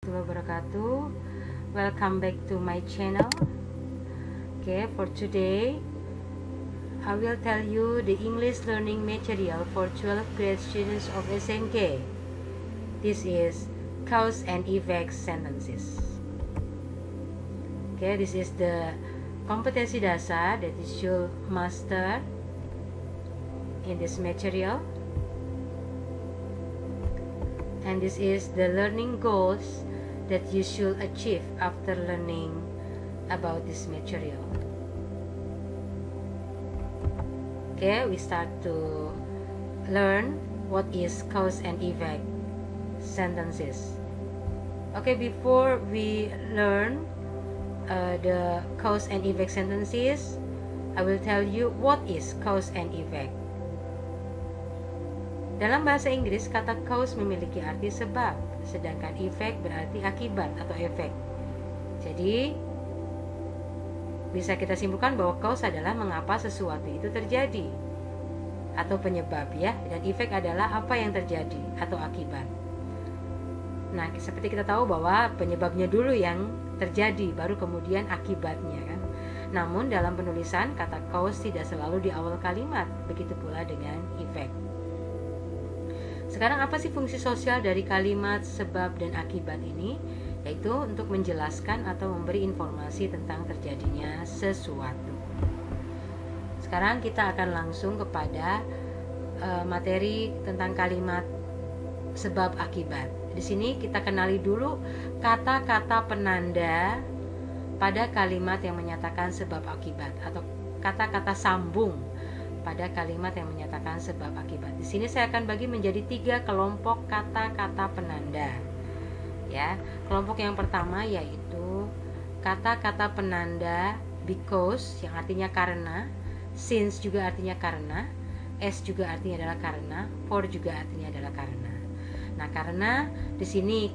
Wabarakatuh. Welcome back to my channel. Okay, for today I will tell you the English learning material for 12th grade students of SMK. This is cause and effect sentences. Okay, this is the kompetensi dasar that you should master in this material. And this is the learning goals that you should achieve after learning about this material. Okay, we start to learn what is cause and effect sentences. Okay, before we learn the cause and effect sentences, I will tell you what is cause and effect. Dalam bahasa Inggris, kata cause memiliki arti sebab, sedangkan effect berarti akibat atau efek. Jadi, bisa kita simpulkan bahwa cause adalah mengapa sesuatu itu terjadi atau penyebab ya, dan efek adalah apa yang terjadi atau akibat. Nah, seperti kita tahu bahwa penyebabnya dulu yang terjadi, baru kemudian akibatnya kan. Namun dalam penulisan, kata cause tidak selalu di awal kalimat, begitu pula dengan effect. Sekarang apa sih fungsi sosial dari kalimat sebab dan akibat ini? Yaitu untuk menjelaskan atau memberi informasi tentang terjadinya sesuatu. Sekarang kita akan langsung kepada materi tentang kalimat sebab akibat. Di sini kita kenali dulu kata-kata penanda pada kalimat yang menyatakan sebab akibat atau kata-kata sambung pada kalimat yang menyatakan sebab akibat. Di sini saya akan bagi menjadi 3 kelompok kata-kata penanda. Ya, kelompok yang pertama yaitu kata-kata penanda because yang artinya karena, since juga artinya karena, as juga artinya adalah karena, for juga artinya adalah karena. Nah, karena di sini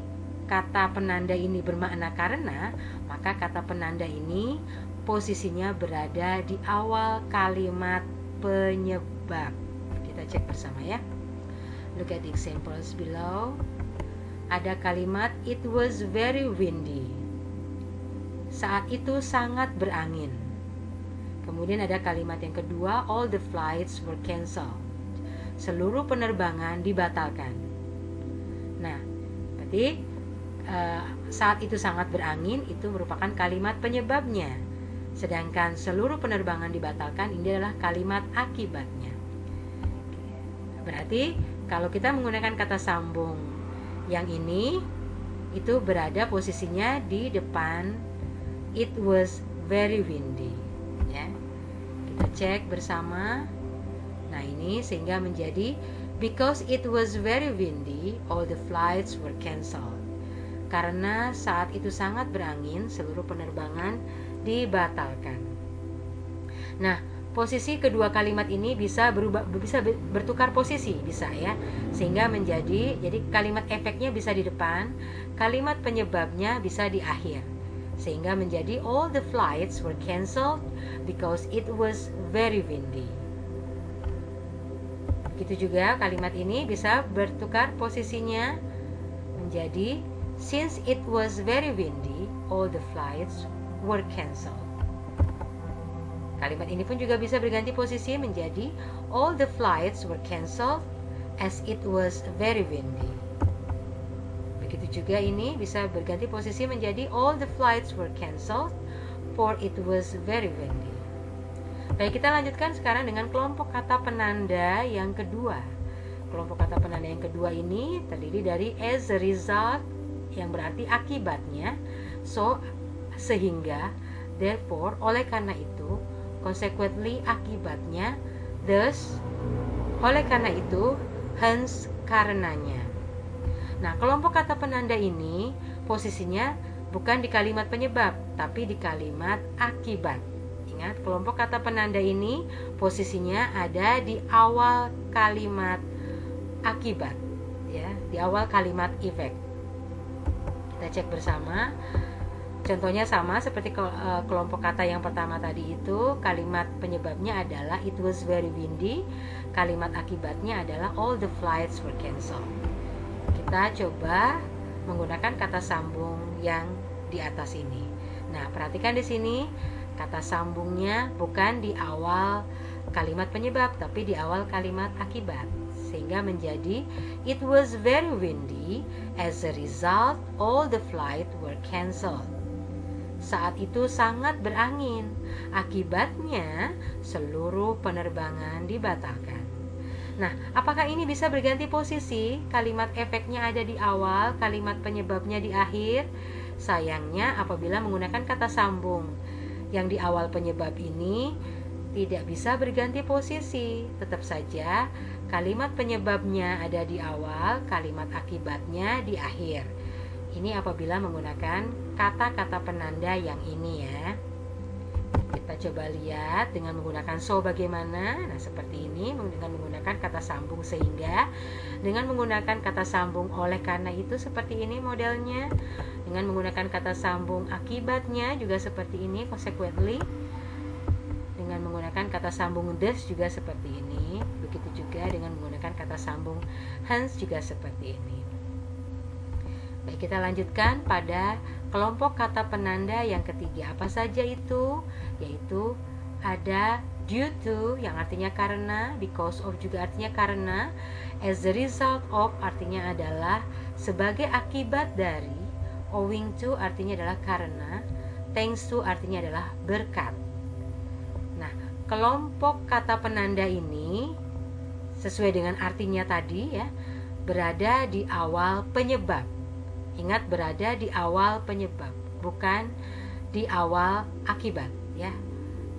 kata penanda ini bermakna karena, maka kata penanda ini posisinya berada di awal kalimat penyebab. Kita cek bersama ya. Look at the examples below. Ada kalimat it was very windy. Saat itu sangat berangin. Kemudian ada kalimat yang kedua, all the flights were cancelled. Seluruh penerbangan dibatalkan. Nah, berarti saat itu sangat berangin itu merupakan kalimat penyebabnya. Sedangkan seluruh penerbangan dibatalkan ini adalah kalimat akibatnya. Berarti kalau kita menggunakan kata sambung yang ini, itu berada posisinya di depan it was very windy ya. Kita cek bersama. Nah, ini sehingga menjadi because it was very windy all the flights were cancelled. Karena saat itu sangat berangin, seluruh penerbangan dibatalkan. Nah, posisi kedua kalimat ini bisa bertukar posisi, bisa ya. Sehingga jadi kalimat efeknya bisa di depan, kalimat penyebabnya bisa di akhir. Sehingga menjadi all the flights were cancelled because it was very windy. Begitu juga kalimat ini bisa bertukar posisinya menjadi since it was very windy all the flights were cancelled. Kalimat ini pun juga bisa berganti posisi menjadi all the flights were cancelled as it was very windy. Begitu juga ini bisa berganti posisi menjadi all the flights were cancelled for it was very windy. Baik, kita lanjutkan sekarang dengan kelompok kata penanda yang kedua. Kelompok kata penanda yang kedua ini terdiri dari as a result yang berarti akibatnya, so sehingga, therefore oleh karena itu, consequently akibatnya, thus oleh karena itu, hence karenanya. Nah, kelompok kata penanda ini posisinya bukan di kalimat penyebab, tapi di kalimat akibat. Ingat, kelompok kata penanda ini posisinya ada di awal kalimat akibat, ya, di awal kalimat effect. Kita cek bersama. Contohnya sama seperti kelompok kata yang pertama tadi itu, kalimat penyebabnya adalah it was very windy, kalimat akibatnya adalah all the flights were cancelled. Kita coba menggunakan kata sambung yang di atas ini. Nah, perhatikan di sini kata sambungnya bukan di awal kalimat penyebab, tapi di awal kalimat akibat. Sehingga menjadi it was very windy, as a result all the flights were cancelled. Saat itu sangat berangin, akibatnya seluruh penerbangan dibatalkan. Nah, apakah ini bisa berganti posisi? Kalimat efeknya ada di awal, kalimat penyebabnya di akhir. Sayangnya apabila menggunakan kata sambung yang di awal penyebab ini tidak bisa berganti posisi. Tetap saja kalimat penyebabnya ada di awal, kalimat akibatnya di akhir. Ini apabila menggunakan kata-kata penanda yang ini ya. Kita coba lihat dengan menggunakan so bagaimana. Nah, seperti ini dengan menggunakan kata sambung sehingga, dengan menggunakan kata sambung oleh karena itu seperti ini modelnya. Dengan menggunakan kata sambung akibatnya juga seperti ini, consequently. Dengan menggunakan kata sambung thus juga seperti ini. Begitu juga dengan menggunakan kata sambung hence juga seperti ini. Baik, kita lanjutkan pada kelompok kata penanda yang ketiga. Apa saja itu? Yaitu ada due to yang artinya karena, because of juga artinya karena, as a result of artinya adalah sebagai akibat dari, owing to artinya adalah karena, thanks to artinya adalah berkat. Nah, kelompok kata penanda ini sesuai dengan artinya tadi ya, berada di awal penyebab. Ingat, berada di awal penyebab, bukan di awal akibat ya,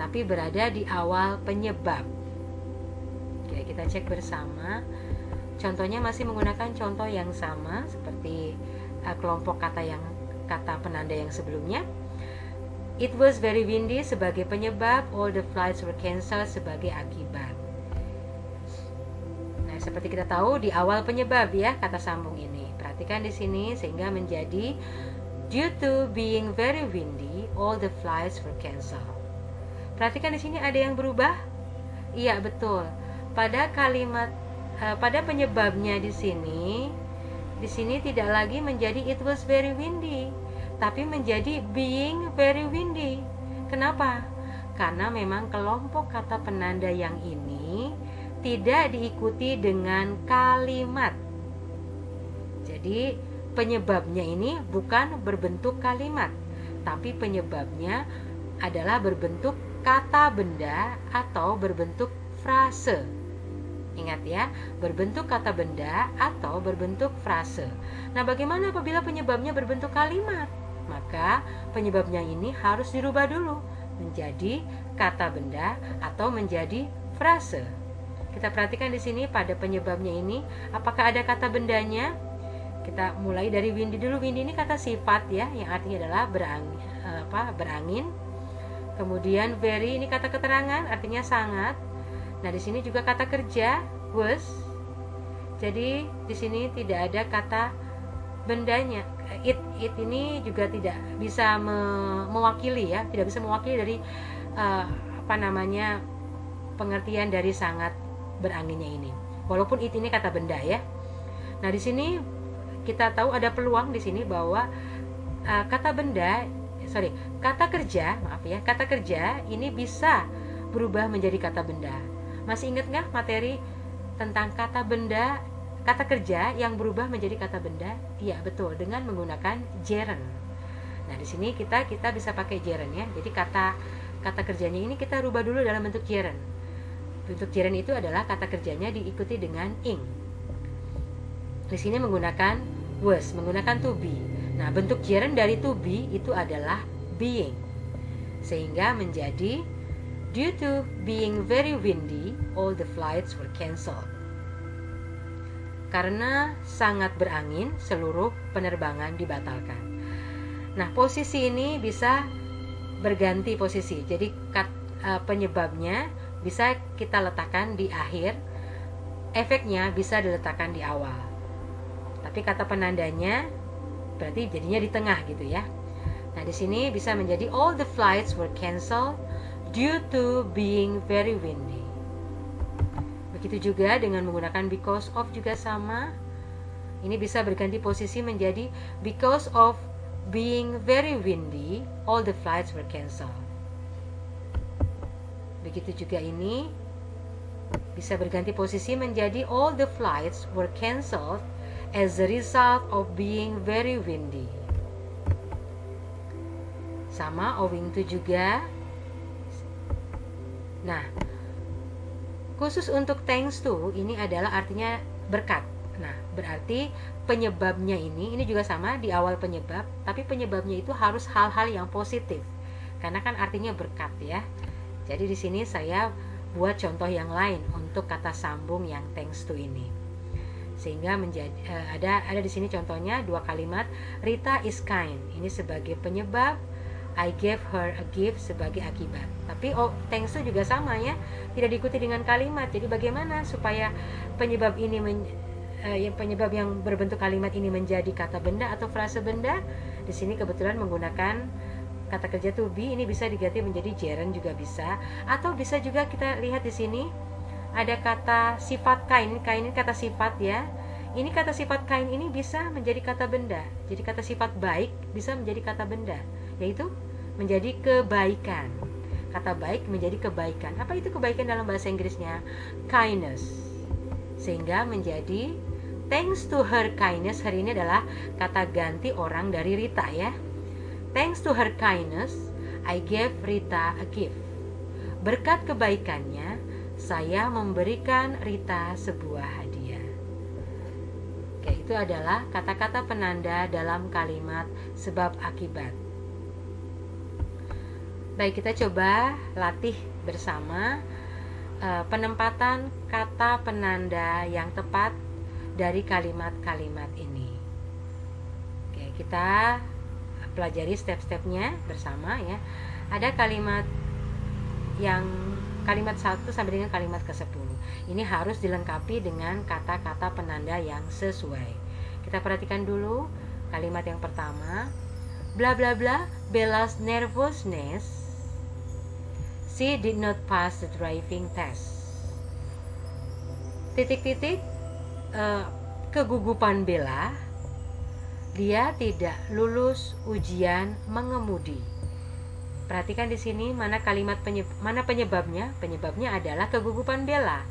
tapi berada di awal penyebab. Oke, kita cek bersama. Contohnya masih menggunakan contoh yang sama seperti kelompok kata penanda yang sebelumnya. It was very windy sebagai penyebab, all the flights were cancelled sebagai akibat. Nah, seperti kita tahu di awal penyebab ya kata sambung ini. Perhatikan di sini sehingga menjadi due to being very windy, all the flights were cancelled. Perhatikan di sini ada yang berubah? Iya, betul. Pada kalimat pada penyebabnya di sini tidak lagi menjadi it was very windy, tapi menjadi being very windy. Kenapa? Karena memang kelompok kata penanda yang ini tidak diikuti dengan kalimat. Jadi penyebabnya ini bukan berbentuk kalimat, tapi penyebabnya adalah berbentuk kata benda atau berbentuk frase. Ingat ya, berbentuk kata benda atau berbentuk frase. Nah, bagaimana apabila penyebabnya berbentuk kalimat? Maka penyebabnya ini harus dirubah dulu menjadi kata benda atau menjadi frase. Kita perhatikan di sini pada penyebabnya ini, apakah ada kata bendanya? Kita mulai dari windy dulu. Windy ini kata sifat ya, yang artinya adalah berangin. Kemudian very ini kata keterangan, artinya sangat. Nah, di sini juga kata kerja was. Jadi di sini tidak ada kata bendanya. It ini juga tidak bisa mewakili ya, tidak bisa mewakili dari pengertian dari sangat beranginnya ini. Walaupun it ini kata benda ya. Nah, di sini kita tahu ada peluang di sini bahwa kata kerja ini bisa berubah menjadi kata benda. Masih ingat nggak materi tentang kata benda, kata kerja yang berubah menjadi kata benda? Iya, betul, dengan menggunakan gerund. Nah, di sini kita bisa pakai gerund ya. Jadi kata kerjanya ini kita rubah dulu dalam bentuk gerund. Bentuk gerund itu adalah kata kerjanya diikuti dengan ing. Di sini menggunakan was, menggunakan to be. Nah, bentuk gerund dari to be itu adalah being. Sehingga menjadi due to being very windy, all the flights were cancelled. Karena sangat berangin, seluruh penerbangan dibatalkan. Nah, posisi ini bisa berganti posisi. Jadi penyebabnya bisa kita letakkan di akhir, efeknya bisa diletakkan di awal. Tapi kata penandanya berarti jadinya di tengah gitu ya. Nah, di sini bisa menjadi all the flights were cancelled due to being very windy. Begitu juga dengan menggunakan because of juga sama. Ini bisa berganti posisi menjadi because of being very windy, all the flights were cancelled. Begitu juga ini bisa berganti posisi menjadi all the flights were cancelled as a result of being very windy. Sama owing to juga. Nah, khusus untuk thanks to ini adalah artinya berkat. Nah, berarti penyebabnya ini juga sama di awal penyebab, tapi penyebabnya itu harus hal-hal yang positif. Karena kan artinya berkat ya. Jadi di sini saya buat contoh yang lain untuk kata sambung yang thanks to ini. Sehingga menjadi ada di sini contohnya 2 kalimat, Rita is kind. Ini sebagai penyebab, I gave her a gift sebagai akibat. Tapi thanks to juga sama ya, tidak diikuti dengan kalimat. Jadi bagaimana supaya penyebab ini penyebab yang berbentuk kalimat ini menjadi kata benda atau frase benda? Di sini kebetulan menggunakan kata kerja to be. Ini bisa diganti menjadi gerund juga bisa, atau bisa juga kita lihat di sini ada kata sifat kind. Kind ini kata sifat ya. Ini kata sifat kind ini bisa menjadi kata benda. Jadi kata sifat baik bisa menjadi kata benda, yaitu menjadi kebaikan. Kata baik menjadi kebaikan. Apa itu kebaikan dalam bahasa Inggrisnya? Kindness. Sehingga menjadi thanks to her kindness. Hari ini adalah kata ganti orang dari Rita ya. Thanks to her kindness, I gave Rita a gift. Berkat kebaikannya, saya memberikan Rita sebuah hadiah. Oke, itu adalah kata-kata penanda dalam kalimat sebab akibat. Baik, kita coba latih bersama penempatan kata penanda yang tepat dari kalimat-kalimat ini. Oke, kita pelajari step-stepnya bersama ya. Ada kalimat 1 sampai dengan kalimat ke-10. Ini harus dilengkapi dengan kata-kata penanda yang sesuai. Kita perhatikan dulu kalimat yang pertama. Bla bla bla, Bella's nervousness. She did not pass the driving test. Titik-titik, kegugupan Bella, dia tidak lulus ujian mengemudi. Perhatikan di sini mana kalimat mana penyebabnya? Penyebabnya adalah kegugupan Bella.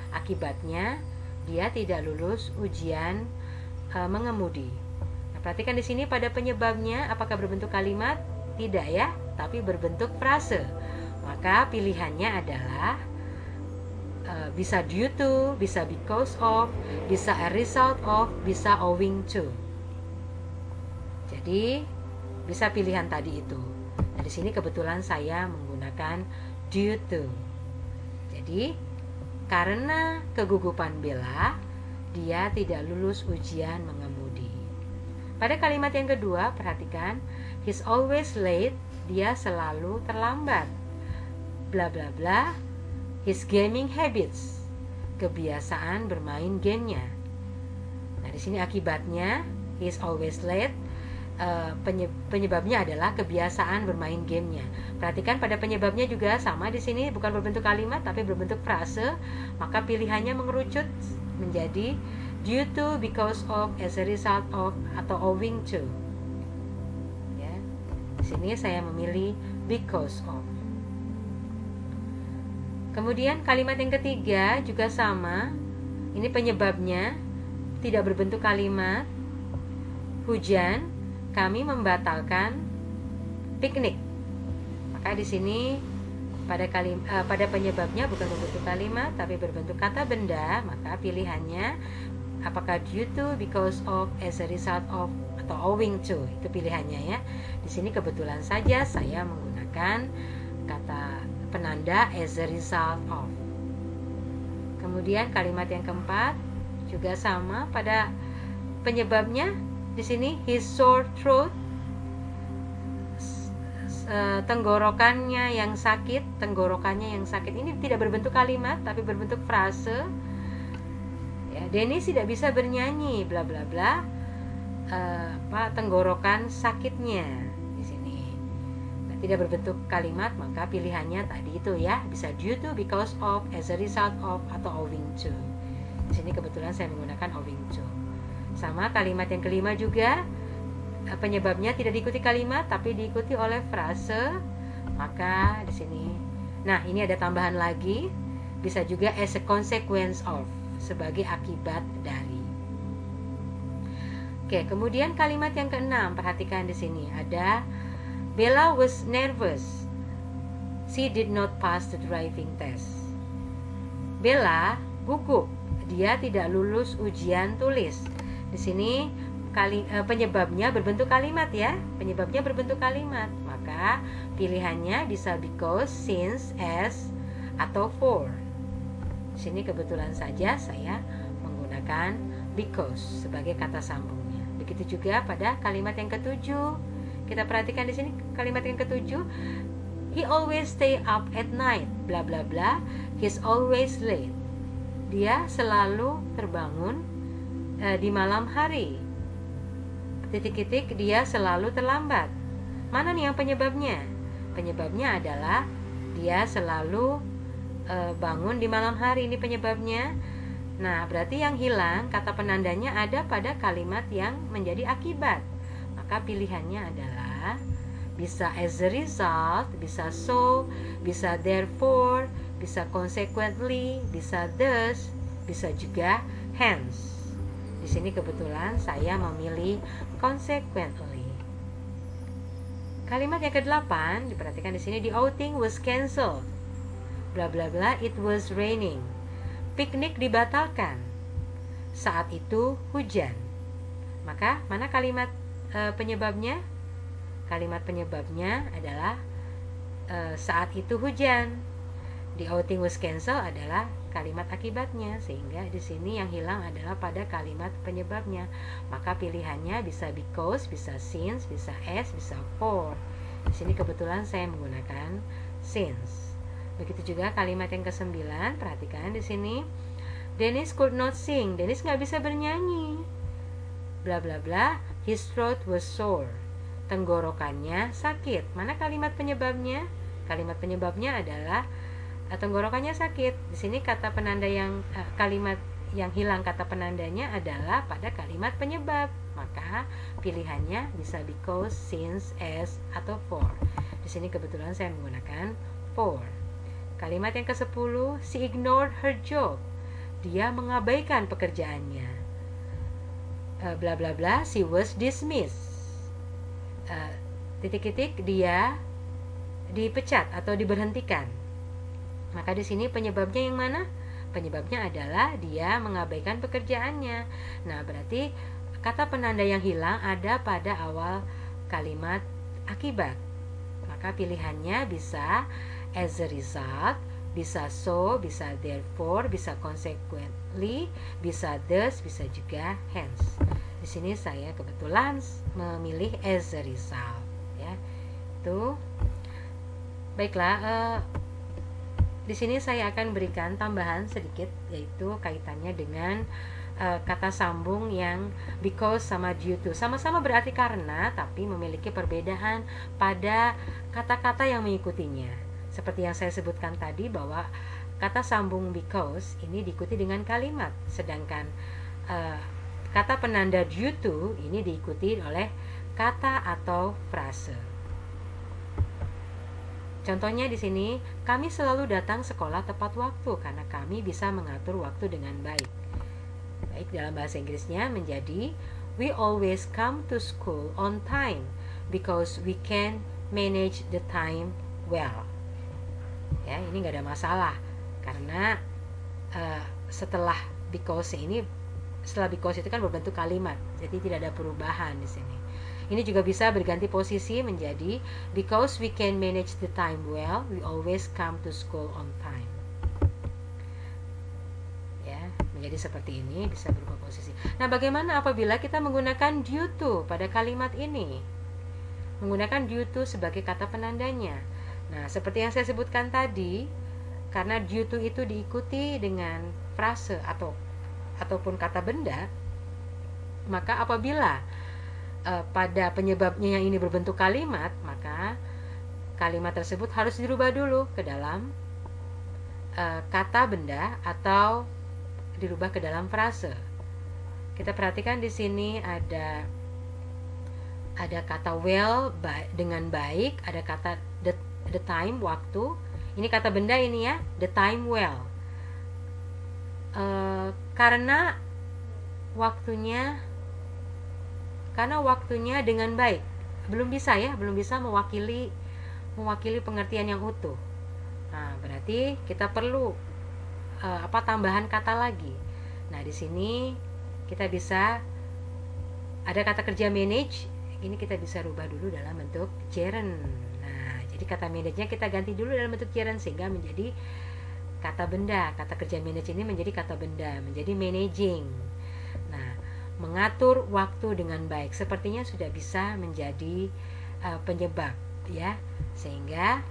Akibatnya dia tidak lulus ujian mengemudi. Nah, perhatikan di sini pada penyebabnya apakah berbentuk kalimat? Tidak ya, tapi berbentuk frase. Maka pilihannya adalah bisa due to, bisa because of, bisa a result of, bisa owing to. Jadi bisa pilihan tadi itu. Nah, di sini kebetulan saya menggunakan due to. Jadi karena kegugupan Bella, dia tidak lulus ujian mengemudi. Pada kalimat yang kedua, perhatikan, he's always late, dia selalu terlambat. Bla bla bla, his gaming habits, kebiasaan bermain gamenya. Nah, di sini akibatnya he's always late. Penyebabnya adalah kebiasaan bermain gamenya. Perhatikan pada penyebabnya juga sama di sini, bukan berbentuk kalimat tapi berbentuk frase. Maka pilihannya mengerucut menjadi due to, because of, as a result of, atau owing to. Ya, di sini saya memilih because of. Kemudian kalimat yang ketiga juga sama. Ini penyebabnya tidak berbentuk kalimat. Hujan, kami membatalkan piknik. Maka di sini pada penyebabnya bukan berbentuk kalimat tapi berbentuk kata benda, maka pilihannya apakah due to, because of, as a result of, atau owing to. Itu pilihannya ya. Di sini kebetulan saja saya menggunakan kata penanda as a result of. Kemudian kalimat yang keempat juga sama pada penyebabnya. Di sini his sore throat, tenggorokannya yang sakit. Ini tidak berbentuk kalimat tapi berbentuk frase. Ya, Dennis tidak bisa bernyanyi, bla bla bla. Tenggorokan sakitnya di sini. Nah, tidak berbentuk kalimat, maka pilihannya tadi itu ya, bisa due to, because of, as a result of, atau owing to. Di sini kebetulan saya menggunakan owing to. Sama kalimat yang kelima juga, penyebabnya tidak diikuti kalimat tapi diikuti oleh frase, maka di sini. Nah, ini ada tambahan lagi, bisa juga as a consequence of, sebagai akibat dari. Oke, kemudian kalimat yang keenam, perhatikan di sini ada Bella was nervous. She did not pass the driving test. Bella gugup, dia tidak lulus ujian tulis. Di sini penyebabnya berbentuk kalimat ya, penyebabnya berbentuk kalimat. Maka pilihannya bisa because, since, as, atau for. Di sini kebetulan saja saya menggunakan because sebagai kata sambungnya. Begitu juga pada kalimat yang ketujuh. Kita perhatikan di sini kalimat yang ketujuh. He always stay up at night, bla bla bla. He's always late. Dia selalu terbangun di malam hari. Titik-titik, dia selalu terlambat. Mana nih yang penyebabnya? Penyebabnya adalah dia selalu bangun di malam hari, ini penyebabnya. Nah, berarti yang hilang kata penandanya ada pada kalimat yang menjadi akibat. Maka pilihannya adalah bisa as a result, bisa so, bisa therefore, bisa consequently, bisa thus, bisa juga hence. Di sini kebetulan saya memilih consequently. Kalimat yang ke-8 diperhatikan di sini, the outing was cancelled. Bla bla bla, it was raining. Piknik dibatalkan. Saat itu hujan. Maka mana kalimat penyebabnya? Kalimat penyebabnya adalah saat itu hujan. The outing was cancelled adalah kalimat akibatnya, sehingga di sini yang hilang adalah pada kalimat penyebabnya. Maka pilihannya bisa because, bisa since, bisa as, bisa for. Di sini kebetulan saya menggunakan since. Begitu juga kalimat yang ke-9, perhatikan di sini. Dennis could not sing. Dennis nggak bisa bernyanyi. Bla bla bla. His throat was sore. Tenggorokannya sakit. Mana kalimat penyebabnya? Kalimat penyebabnya adalah tenggorokannya sakit. Di sini kata penanda yang kalimat yang hilang kata penandanya adalah pada kalimat penyebab. Maka pilihannya bisa because, since, as, atau for. Di sini kebetulan saya menggunakan for. Kalimat yang ke-10, she ignored her job. Dia mengabaikan pekerjaannya. Bla bla bla, she was dismissed. Titik-titik, dia dipecat atau diberhentikan. Maka di sini penyebabnya yang mana? Penyebabnya adalah dia mengabaikan pekerjaannya. Nah, berarti kata penanda yang hilang ada pada awal kalimat akibat. Maka pilihannya bisa as a result, bisa so, bisa therefore, bisa consequently, bisa thus, bisa juga hence. Di sini saya kebetulan memilih as a result, ya. Itu baiklah. Di sini saya akan berikan tambahan sedikit, yaitu kaitannya dengan kata sambung yang because sama due to. Sama-sama berarti karena, tapi memiliki perbedaan pada kata-kata yang mengikutinya. Seperti yang saya sebutkan tadi bahwa kata sambung because ini diikuti dengan kalimat, sedangkan kata penanda due to ini diikuti oleh kata atau frase. Contohnya di sini, kami selalu datang sekolah tepat waktu karena kami bisa mengatur waktu dengan baik. Baik, dalam bahasa Inggrisnya menjadi we always come to school on time because we can manage the time well. Ya, ini nggak ada masalah karena setelah because itu kan berbentuk kalimat, jadi tidak ada perubahan di sini. Ini juga bisa berganti posisi menjadi because we can manage the time well, we always come to school on time. Ya, menjadi seperti ini, bisa berubah posisi. Nah, bagaimana apabila kita menggunakan due to pada kalimat ini? Menggunakan due to sebagai kata penandanya. Nah, seperti yang saya sebutkan tadi, karena due to itu diikuti dengan frase ataupun kata benda, maka apabila pada penyebabnya yang ini berbentuk kalimat, maka kalimat tersebut harus dirubah dulu ke dalam kata benda atau dirubah ke dalam frase. Kita perhatikan di sini ada kata well dengan baik, ada kata the time, waktu. Ini kata benda ini ya, the time well. Karena waktunya dengan baik. Belum bisa mewakili pengertian yang utuh. Nah, berarti kita perlu tambahan kata lagi. Nah, di sini kita bisa ada kata kerja manage. Ini kita bisa rubah dulu dalam bentuk gerund. Nah, jadi kata manage-nya kita ganti dulu dalam bentuk gerund sehingga menjadi kata benda. Kata kerja manage ini menjadi kata benda, menjadi managing. Nah, mengatur waktu dengan baik sepertinya sudah bisa menjadi penyebab ya. Sehingga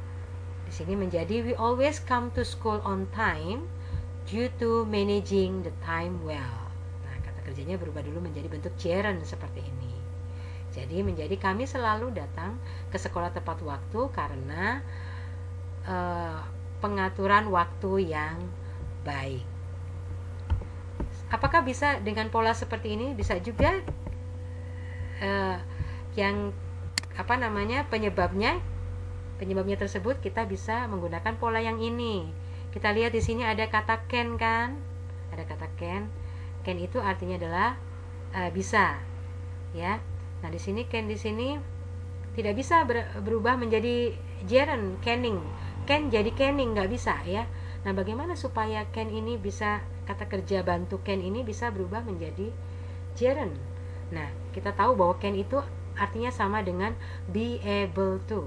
di sini menjadi we always come to school on time due to managing the time well. Nah, kata kerjanya berubah dulu menjadi bentuk gerund seperti ini. Jadi menjadi kami selalu datang ke sekolah tepat waktu karena pengaturan waktu yang baik. Apakah bisa dengan pola seperti ini? Bisa juga yang penyebabnya tersebut kita bisa menggunakan pola yang ini. Kita lihat di sini ada kata can kan? Ada kata can. Can itu artinya adalah bisa, ya. Nah, di sini can di sini tidak bisa berubah menjadi gerund, canning. Can jadi canning, nggak bisa ya. Nah, bagaimana supaya can ini bisa, kata kerja bantu can ini bisa berubah menjadi gerund? Nah, kita tahu bahwa can itu artinya sama dengan be able to.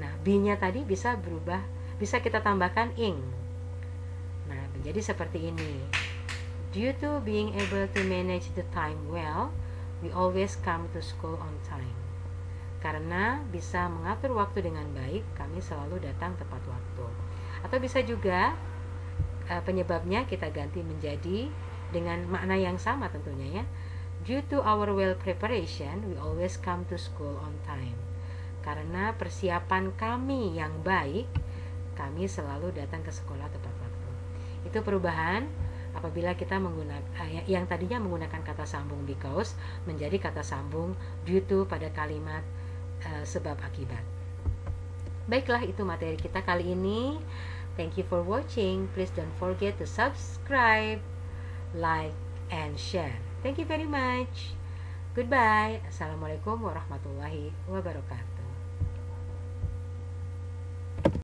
Nah, be-nya tadi bisa berubah, bisa kita tambahkan ing. Nah, menjadi seperti ini. Due to being able to manage the time well, we always come to school on time. Karena bisa mengatur waktu dengan baik, kami selalu datang tepat waktu. Atau bisa juga penyebabnya kita ganti menjadi dengan makna yang sama tentunya ya. Due to our well preparation, we always come to school on time. Karena persiapan kami yang baik, kami selalu datang ke sekolah tepat waktu. Itu perubahan apabila kita menggunakan yang tadinya menggunakan kata sambung because menjadi kata sambung due to pada kalimat sebab akibat. Baiklah, itu materi kita kali ini. Thank you for watching. Please don't forget to subscribe, like, and share. Thank you very much. Goodbye. Assalamualaikum warahmatullahi wabarakatuh.